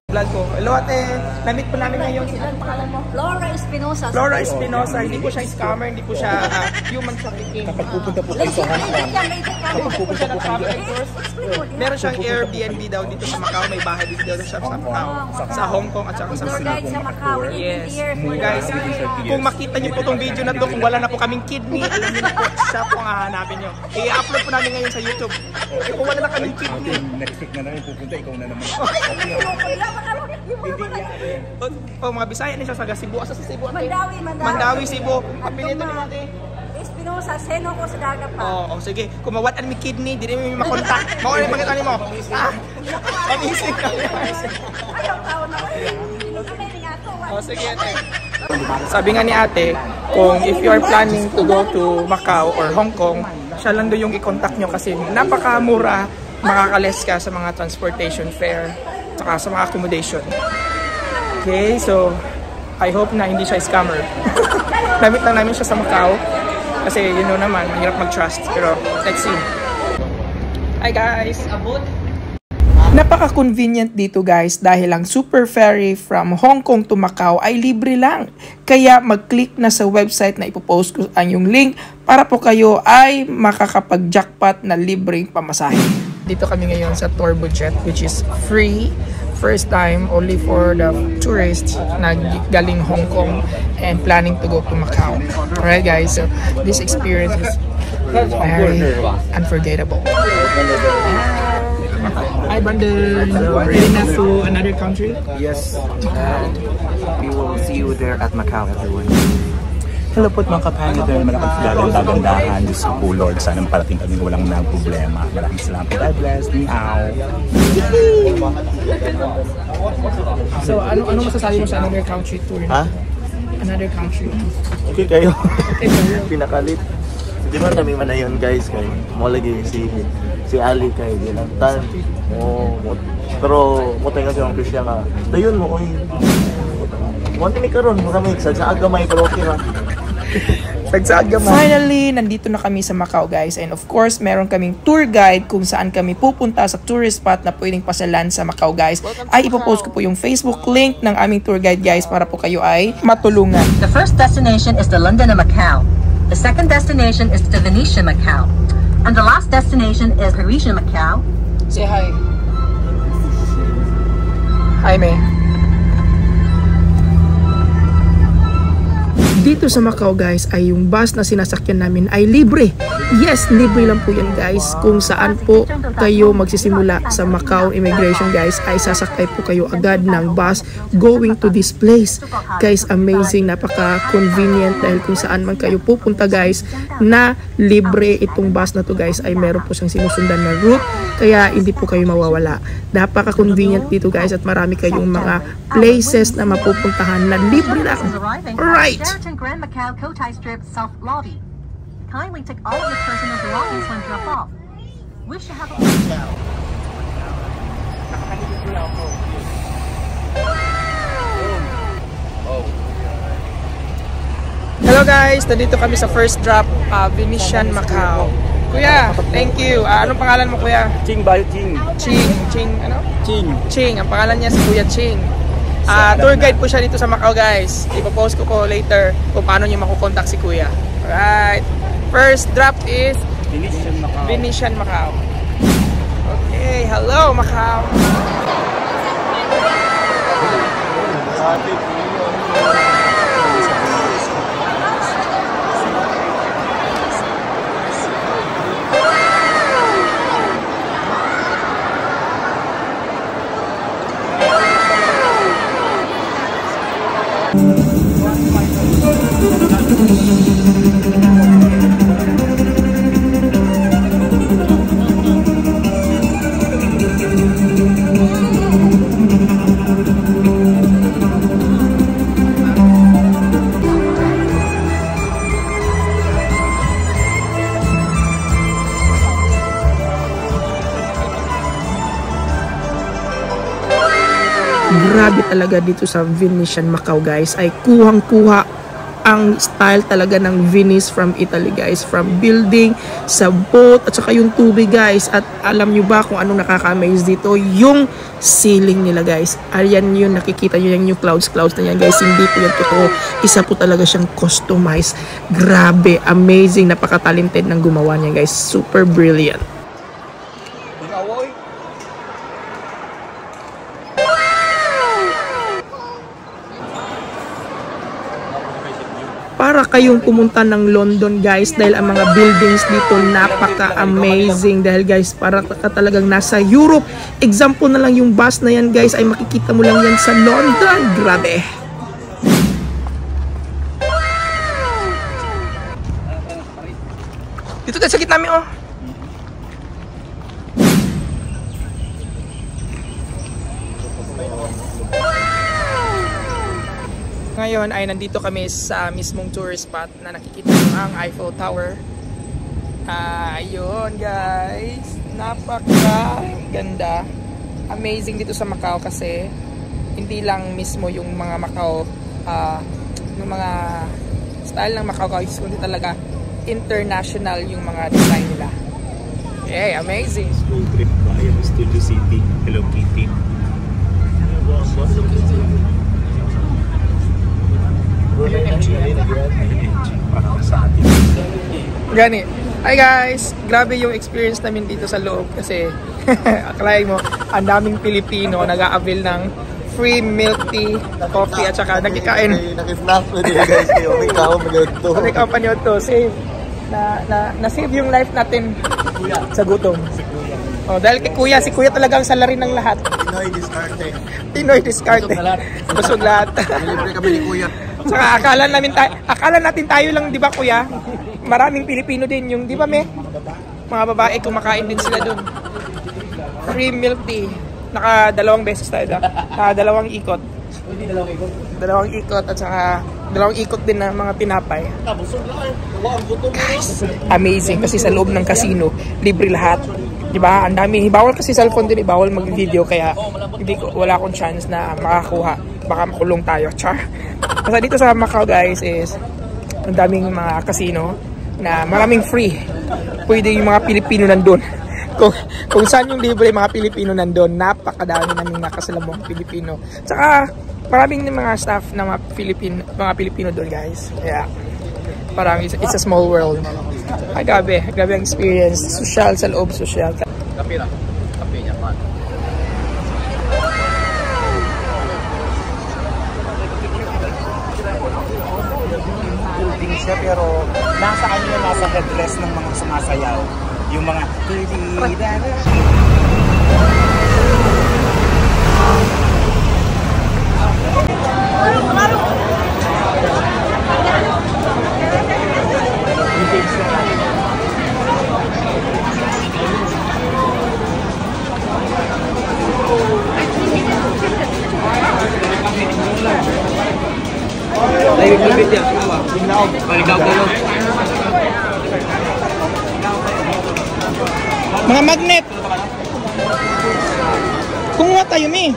Vlog ko. Hello ate, na-meet po namin ngayon. Anong pangalan mo? Flora Espinosa. Flora Espinosa. Hindi po siya scammer, hindi po siya human trafficking. Kapag pupunta po kayo sa Hong Kong, Kapag pupunta po kami meron siyang Airbnb daw dito sa Macau. May bahay dito daw siya sa Macau. Sa Hong Kong at saka sa Macau. Yes. Guys, kung makita niyo po itong video na to, kung wala na po kaming kidney, alam niyo na po, siya po ang hahanapin niyo. I-upload po namin ngayon sa YouTube. Kung wala na kaming kidney. Next week na namin pupunta, ikaw na naman. Mga Bisaya ni siya sa Cebu. Asa sa Cebu? Mandawi, Cebu. Apelyido ni natin. Espinosa, seno ko sa dagat pa. Oo, sige. Kung mawat ang kidney, di rin may makontak. Mao rin makita mo. Amazing ka. Ayaw tao na ko. Sige ate. Sabi nga ni ate, kung if you are planning to go to Macau or Hong Kong, siya lang doon yung i-contact nyo kasi napakamura, makakales ka sa mga transportation fare saka sa mga accommodation. Okay, so I hope na hindi siya scammer. Namit lang namin siya sa Macau kasi you know naman, mahirap mag-trust. Pero let's see. Hi guys! Napaka-convenient dito guys dahil ang super ferry from Hong Kong to Macau ay libre lang. Kaya mag-click na sa website na ipopost ko ang yung link para po kayo ay makakapag-jackpot na libreng pamasahe. Dito kami ngayon sa Turbo Jet which is free. First time only for the tourists na galing Hong Kong and planning to go to Macau. Alright guys, so this experience is very unforgettable. Hi Brandon, ready na to another country? Yes, we will see you there at Macau, everyone. Hello po mga kapangidor, malaking gagandahan Diyos po Lord, sana parating kami walang problema. Maraming salamat. God bless. Meow. So ano masasabi mo sa another country tour? Ha? Another country. Okay kayo. Okay kayo. Pinakalit. Di ba kami man na yun guys, kay mo lagi si Ali kay Dilantan. Pero mo tayo kasi ang Christian nga. Dayon mo oy. Mo ni karon mo kami sa agamay pero okay ra. Finally, nandito na kami sa Macau guys, and of course meron kaming tour guide kung saan kami pupunta sa tourist spot na pwedeng pasalan sa Macau guys. Ay ipopost ko po yung Facebook link ng aming tour guide guys para po kayo ay matulungan. The first destination is the London of Macau. The second destination is the Venetian Macau. And the last destination is Parisian Macau. Say hi. Hi May. Dito sa Macau guys ay yung bus na sinasakyan namin ay libre. Yes, libre lang po yan guys. Kung saan po kayo magsisimula sa Macau Immigration guys ay sasakay po kayo agad ng bus going to this place. Guys, amazing, napaka-convenient dahil kung saan man kayo pupunta guys na libre itong bus na to guys ay meron po siyang sinusundan na route kaya hindi po kayo mawawala. Napaka-convenient dito guys at marami kayong mga places na mapupuntahan na libre lang. Alright! Grand Macau Cotai Strip South Lobby. Kindly take all of your personal belongings when drop off. Wish to have a Hello guys, nandito kami sa first drop, Venetian Macau. Kuya, thank you. Anong pangalan mo kuya? Ching bayo, Ching. Ching, ano? Ching. Ang pangalan niya si Kuya Ching. Tour guide po siya dito sa Macau guys. Ipopost ko po later kung paano nyo makukontak si Kuya. Alright. First drop is Venetian Macau. Okay, hello Macau. Grabe talaga dito sa Venetian Macau guys ay kuhang-kuha ang style talaga ng Venice from Italy guys, from building sa boat at saka yung tubig guys. At alam nyo ba kung anong nakaka-amaze dito? Yung ceiling nila guys. Ayan yun, nakikita nyo yung clouds na yan guys, hindi po yan totoo, isa po talaga siyang customized. Grabe, amazing, napaka-talented ng gumawa niya guys, super brilliant. Para kayong pumunta ng London guys, dahil ang mga buildings dito napaka-amazing. Dahil guys, para ka talagang nasa Europe. Example na lang yung bus na yan guys, ay makikita mo lang yan sa London. Grabe. Dito tayo sa gitna namin oh. Ngayon ay nandito kami sa mismong tourist spot na nakikita nyo ang Eiffel Tower. Ayun guys, napaka ganda. Amazing dito sa Macau kasi hindi lang mismo yung mga Macau, yung mga style ng Macau guys, kundi talaga international yung mga design nila. Okay, amazing. School trip ba? Ayan, Studio City, Hello Kitty. Gani. Hi guys! Grabe yung experience namin dito sa loob kasi akalain mo, ang daming Pilipino nag-a-avail ng free milk tea, coffee at saka nagkikain. Nakisnap na din guys kayo. May kao manood to. May kao manood to. Save. Na-save yung life natin sa gutom. Oh, dahil kay Kuya, si Kuya talagang salarin ng lahat. Pinoy diskarte. Busog lahat. Libre kami ni Kuya. Saka akala natin tayo lang, di ba Kuya? Maraming Pilipino din yung, di ba me? Mga babae kumakain din sila dun. Free milk tea. Naka-2 beses tayo da. Dalawang ikot. Dalawang ikot at saka dalawang ikot din ng mga tinapay. Guys, amazing kasi sa loob ng casino, libre lahat. Diba? Ang dami. Bawal kasi cellphone din, bawal mag-video kaya wala akong chance na makakuha. Baka makulong tayo. Char. Basta dito sa Macau guys is ang daming mga casino na maraming free. Pwede yung mga Pilipino nandun. Kung saan yung libre mga Pilipino nandun, napakadami naming nakasalamong Pilipino. Tsaka maraming mga staff na mga Pilipino doon guys. Yeah. Parang it's a small world. Ay, grabe ang experience. Social sa loob, social. Kape lang. Kape niya man. Building siya pero nasa kanila, nasa headdress ng mga sumasayaw. Yung mga mga magnet. Kumuha tayo mi.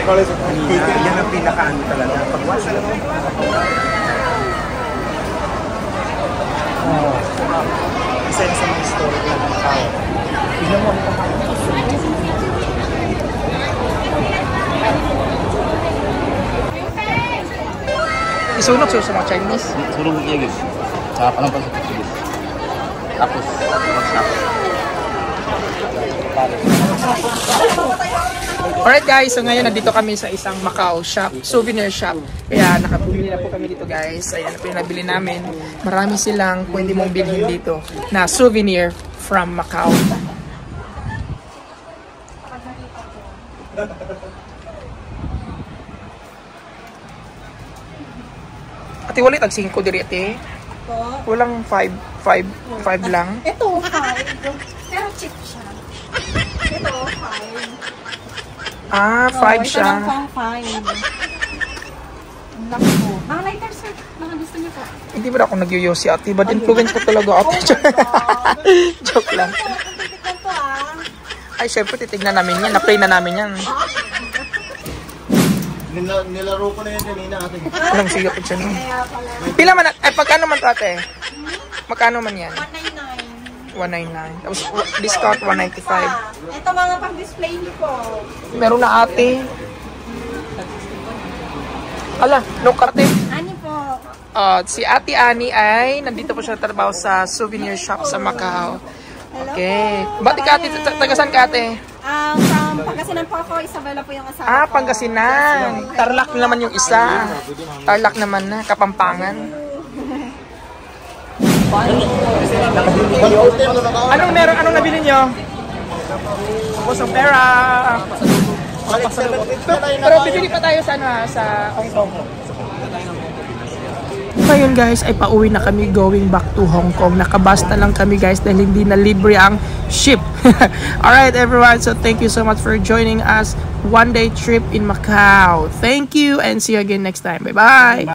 yan ang pinakaano talaga. Pagwasa lang. Isa yan sa mga historical ng tao. Tignan mo. Isunod sa mga Chinese. Surong niya guys. Saka pa lang pa sa Portuguese. Tapos, Alright guys, so ngayon nandito kami sa isang Macau shop, souvenir shop. Kaya nakabili na po kami dito guys. Ayan na po yung nabili namin. Marami silang pwede mong bilhin dito na souvenir from Macau. Ate, wala tag 5 diri ate. Walang 5 lang. Ito, 5. Pero cheap siya. Ito, 5. Ah, 5 siya. Ito lang 5. Ang laki po. Mga lighter sir. Mga gusto niyo po. Hindi ba ako nag-yoyosi ate? Bad influence ko talaga ate. Joke lang. Titikman to ah. Ay, syempre, titignan namin yan. Na-play na namin yan. Nilaro ko na yan kanina ate. Anong sige po siya nun? Pila man, ay, pagkano man to ate? Magkano man yan? 199. Tapos, discount 195. Ito mga pang-display niyo po. Meron na ate. Ala, no karte. Ani po. Si Ate Ani ay nandito po siya trabaho sa souvenir shop sa Macau. Okay. Ba't ka ate? Tagasan ka ate? From Pangasinan po ako, Isabela po yung asawa ko. Pangasinan. Tarlac naman yung isa. Tarlac naman na, Kapampangan. Anong meron? Anong nabili nyo? Pusong pera. Pero bibili pa tayo sa Hong Kong. Ngayon guys, ay pauwi na kami going back to Hong Kong. Nakabas na lang kami guys dahil hindi na libre ang ship. Alright everyone, so thank you so much for joining us. One day trip in Macau. Thank you and see you again next time. Bye bye!